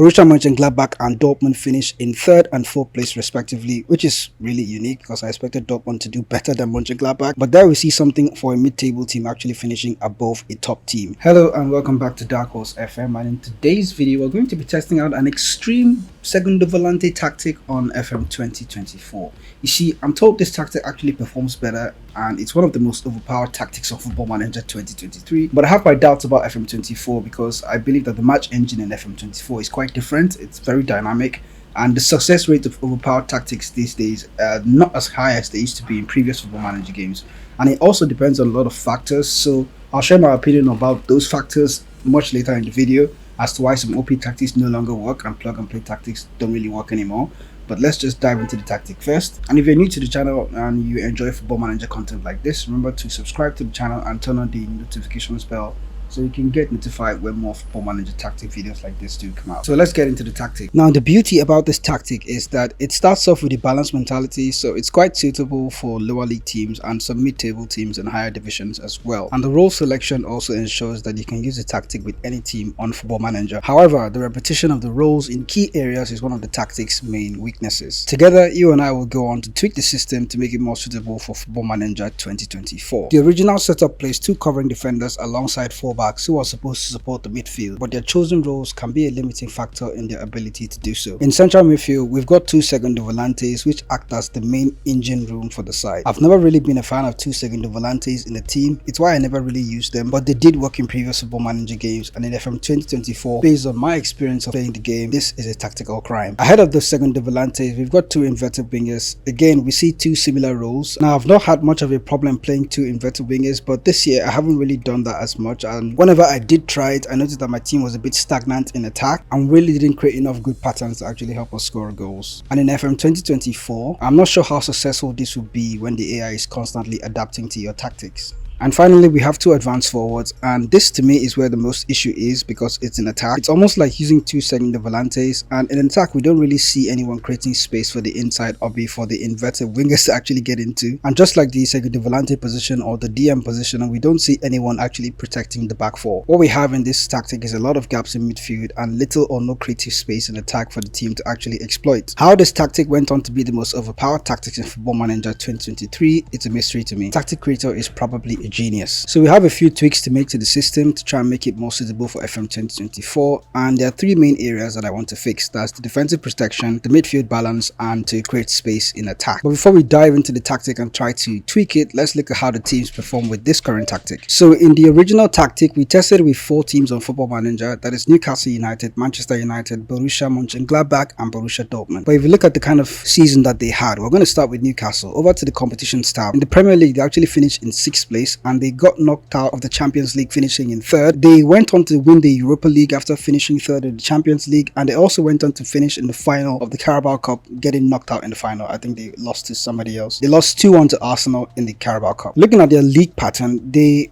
Borussia Mönchengladbach and Dortmund finished in 3rd and 4th place respectively, which is really unique because I expected Dortmund to do better than Mönchengladbach. But there we see something for a mid-table team actually finishing above a top team. Hello and welcome back to DarkHorseFM, and in today's video we're going to be testing out an extreme Segundo Volante tactic on FM2024. You see, I'm told this tactic actually performs better and it's one of the most overpowered tactics of Football Manager 2023, but I have my doubts about FM24 because I believe that the match engine in FM24 is quite different. It's very dynamic and the success rate of overpowered tactics these days are not as high as they used to be in previous Football Manager games, and it also depends on a lot of factors. So I'll share my opinion about those factors much later in the video as to why some OP tactics no longer work and plug and play tactics don't really work anymore. But let's just dive into the tactic first. And if you're new to the channel and you enjoy Football Manager content like this, remember to subscribe to the channel and turn on the notification bell so you can get notified when more Football Manager tactic videos like this do come out. So let's get into the tactic. Now, the beauty about this tactic is that it starts off with a balanced mentality, so it's quite suitable for lower league teams and some mid-table teams and higher divisions as well. And the role selection also ensures that you can use the tactic with any team on Football Manager. However, the repetition of the roles in key areas is one of the tactic's main weaknesses. Together, you and I will go on to tweak the system to make it more suitable for Football Manager 2024. The original setup placed 2 covering defenders alongside 4 backs who are supposed to support the midfield, but their chosen roles can be a limiting factor in their ability to do so. In central midfield, we've got 2 Segundo Volantes which act as the main engine room for the side. I've never really been a fan of 2 Segundo Volantes in the team. It's why I never really used them, but they did work in previous Football Manager games, and in FM 2024, based on my experience of playing the game, this is a tactical crime. Ahead of the Segundo Volantes, we've got 2 inverted wingers. Again, we see 2 similar roles. Now, I've not had much of a problem playing 2 inverted wingers, but this year I haven't really done that as much, and whenever I did try it, I noticed that my team was a bit stagnant in attack and really didn't create enough good patterns to actually help us score goals. And in FM 2024, I'm not sure how successful this will be when the AI is constantly adapting to your tactics. And finally, we have 2 advanced forwards, and this to me is where the most issue is because it's an attack. It's almost like using 2 Segundo Volantes, and in attack we don't really see anyone creating space for the inside or for the inverted wingers to actually get into. And just like the Segundo Volante position or the DM position, we don't see anyone actually protecting the back 4. What we have in this tactic is a lot of gaps in midfield and little or no creative space in attack for the team to actually exploit. How this tactic went on to be the most overpowered tactics in Football Manager 2023, it's a mystery to me. Tactic creator is probably a genius. So we have a few tweaks to make to the system to try and make it more suitable for FM 2024, and there are 3 main areas that I want to fix. That's the defensive protection, the midfield balance, and to create space in attack. But before we dive into the tactic and try to tweak it, let's look at how the teams perform with this current tactic. So in the original tactic, we tested with 4 teams on Football Manager, that is Newcastle United, Manchester United, Borussia Mönchengladbach, and Borussia Dortmund. But if you look at the kind of season that they had, we're going to start with Newcastle. Over to the competitions tab. In the Premier League, they actually finished in 6th place and they got knocked out of the Champions League, finishing in 3rd. They went on to win the Europa League after finishing 3rd in the Champions League, and they also went on to finish in the final of the Carabao Cup, getting knocked out in the final. I think they lost to somebody else. They lost 2-1 to Arsenal in the Carabao Cup. Looking at their league pattern,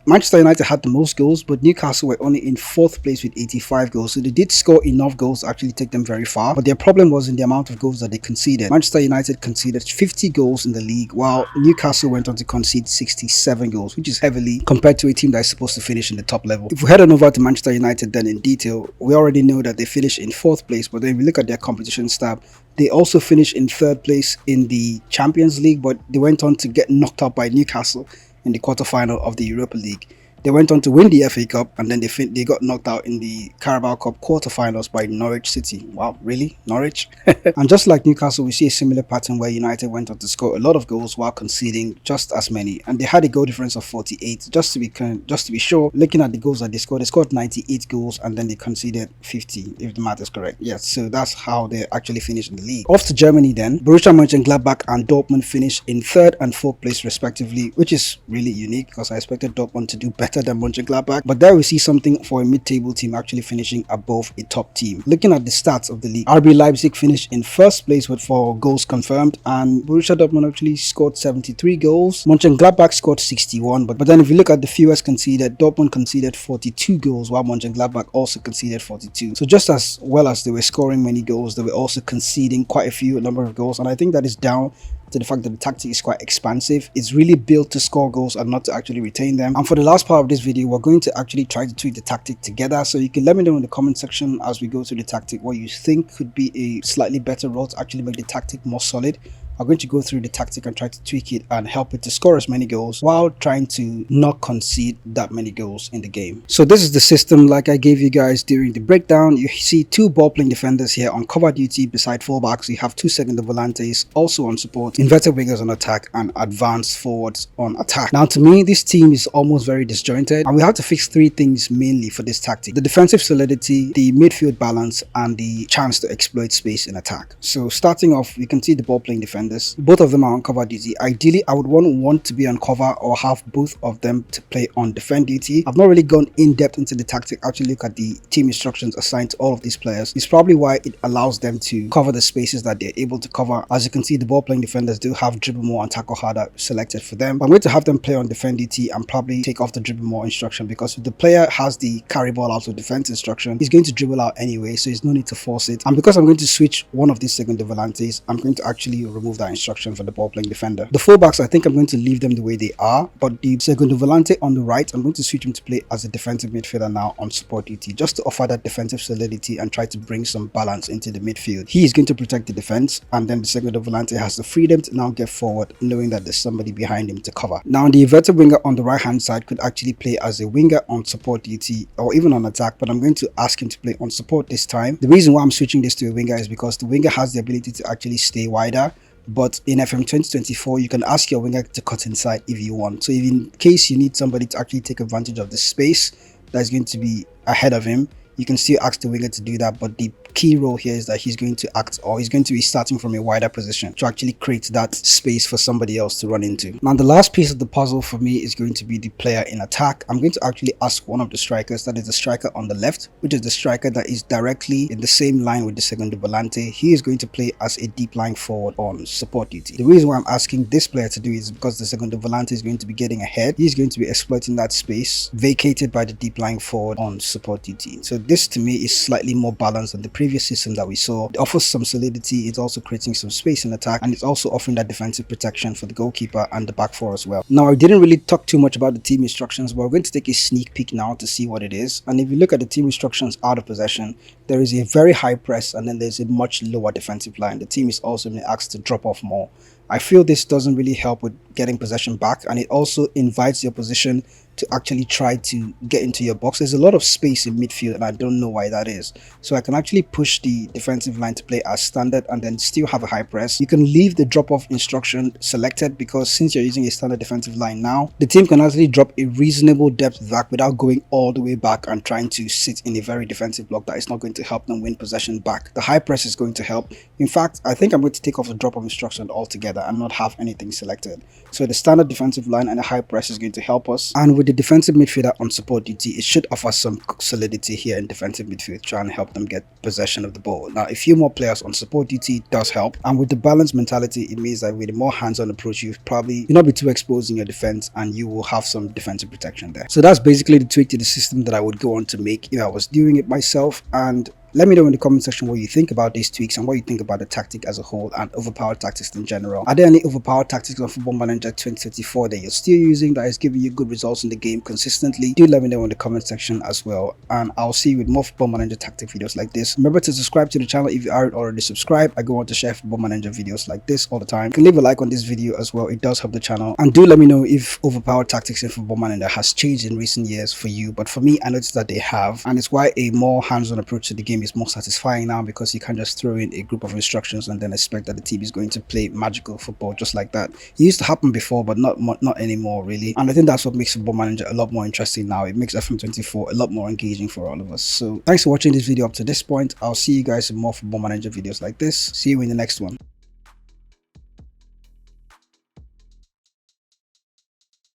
Manchester United had the most goals, but Newcastle were only in 4th place with 85 goals, so they did score enough goals to actually take them very far, but their problem was in the amount of goals that they conceded. Manchester United conceded 50 goals in the league, while Newcastle went on to concede 67 goals, which is heavily compared to a team that is supposed to finish in the top level. If we head on over to Manchester United then in detail, we already know that they finished in 4th place, but then if we look at their competition tab, they also finished in 3rd place in the Champions League, but they went on to get knocked out by Newcastle in the quarterfinal of the Europa League. They went on to win the FA Cup, and then they got knocked out in the Carabao Cup quarterfinals by Norwich City. Wow, really? Norwich? And just like Newcastle, we see a similar pattern where United went on to score a lot of goals while conceding just as many, and they had a goal difference of 48. Just to be sure, looking at the goals that they scored 98 goals, and then they conceded 50, if the math is correct. Yes, so that's how they actually finished in the league. Off to Germany then. Borussia Mönchengladbach and Dortmund finished in 3rd and 4th place respectively, which is really unique because I expected Dortmund to do better than Mönchengladbach, but there we see something for a mid-table team actually finishing above a top team. Looking at the stats of the league, RB Leipzig finished in 1st place with 4 goals confirmed, and Borussia Dortmund actually scored 73 goals. Mönchengladbach scored 61, but then if you look at the fewest conceded, Dortmund conceded 42 goals while Mönchengladbach also conceded 42. So just as well as they were scoring many goals, they were also conceding quite a few number of goals, and I think that is down to the fact that the tactic is quite expansive. It's really built to score goals and not to actually retain them. And for the last part of this video, we're going to actually try to tweak the tactic together. So you can let me know in the comment section as we go through the tactic what you think could be a slightly better role to actually make the tactic more solid. I'm going to go through the tactic and try to tweak it and help it to score as many goals while trying to not concede that many goals in the game. So this is the system like I gave you guys during the breakdown. You see 2 ball playing defenders here on cover duty beside fullbacks. You have 2 second volantes also on support, inverted wingers on attack, and advanced forwards on attack. Now to me, this team is almost very disjointed, and we have to fix 3 things mainly for this tactic: the defensive solidity, the midfield balance, and the chance to exploit space in attack. So starting off, you can see the ball playing defenders. Both of them are on cover duty. Ideally, I would want one to be on cover or have both of them to play on defend duty. I've not really gone in depth into the tactic, actually look at the team instructions assigned to all of these players. It's probably why it allows them to cover the spaces that they're able to cover. As you can see, the ball playing defenders do have dribble more and tackle harder selected for them. I'm going to have them play on defend duty and probably take off the dribble more instruction, because if the player has the carry ball out of defense instruction, he's going to dribble out anyway, so there's no need to force it. And because I'm going to switch one of these second volantes, I'm going to actually remove that instruction for the ball playing defender. The fullbacks, I think I'm going to leave them the way they are, but the segundo volante on the right, I'm going to switch him to play as a defensive midfielder now on support duty, just to offer that defensive solidity and try to bring some balance into the midfield. He is going to protect the defense, and then the segundo volante has the freedom to now get forward, knowing that there's somebody behind him to cover. Now the inverted winger on the right hand side could actually play as a winger on support duty or even on attack, but I'm going to ask him to play on support this time. The reason why I'm switching this to a winger is because the winger has the ability to actually stay wider, but in FM 2024 you can ask your winger to cut inside if you want. So if in case you need somebody to actually take advantage of the space that is going to be ahead of him, you can still ask the winger to do that, but the key role here is that he's going to act, or he's going to be starting from a wider position to actually create that space for somebody else to run into. Now the last piece of the puzzle for me is going to be the player in attack. I'm going to actually ask one of the strikers, that is the striker on the left, which is the striker that is directly in the same line with the second volante. He is going to play as a deep line forward on support duty. The reason why I'm asking this player to do it is because the second volante is going to be getting ahead. He's going to be exploiting that space vacated by the deep line forward on support duty. So this to me is slightly more balanced than the previous system that we saw. It offers some solidity, it's also creating some space in attack, and it's also offering that defensive protection for the goalkeeper and the back four as well. Now I didn't really talk too much about the team instructions, but we're going to take a sneak peek now to see what it is. And if you look at the team instructions out of possession, there is a very high press and then there's a much lower defensive line. The team is also being asked to drop off more. I feel this doesn't really help with getting possession back, and it also invites the opposition to actually try to get into your box. There's a lot of space in midfield and I don't know why that is. So I can actually push the defensive line to play as standard and then still have a high press. You can leave the drop off instruction selected, because since you're using a standard defensive line now, the team can actually drop a reasonable depth back without going all the way back and trying to sit in a very defensive block that is not going to help them win possession back. The high press is going to help. In fact, I think I'm going to take off the drop off instruction altogether and not have anything selected. So the standard defensive line and the high press is going to help us, and with the defensive midfielder on support duty, it should offer some solidity here in defensive midfield, trying to help them get possession of the ball. Now a few more players on support duty does help, and with the balanced mentality, it means that with a more hands-on approach, you'll not be too exposed in your defense and you will have some defensive protection there. So that's basically the tweak to the system that I would go on to make if I was doing it myself. And let me know in the comment section what you think about these tweaks and what you think about the tactic as a whole and overpowered tactics in general. Are there any overpowered tactics on Football Manager 2024 that you're still using that is giving you good results in the game consistently? Do let me know in the comment section as well, and I'll see you with more Football Manager tactic videos like this. Remember to subscribe to the channel if you aren't already subscribed. I go on to share Football Manager videos like this all the time. You can leave a like on this video as well, it does help the channel. And do let me know if overpowered tactics in Football Manager has changed in recent years for you, but for me I noticed that they have, and it's why a more hands-on approach to the game is more satisfying now, because you can't just throw in a group of instructions and then expect that the team is going to play magical football just like that. It used to happen before, but not anymore really, and I think that's what makes Football Manager a lot more interesting now. It makes FM24 a lot more engaging for all of us. So thanks for watching this video up to this point. I'll see you guys in more Football Manager videos like this. See you in the next one.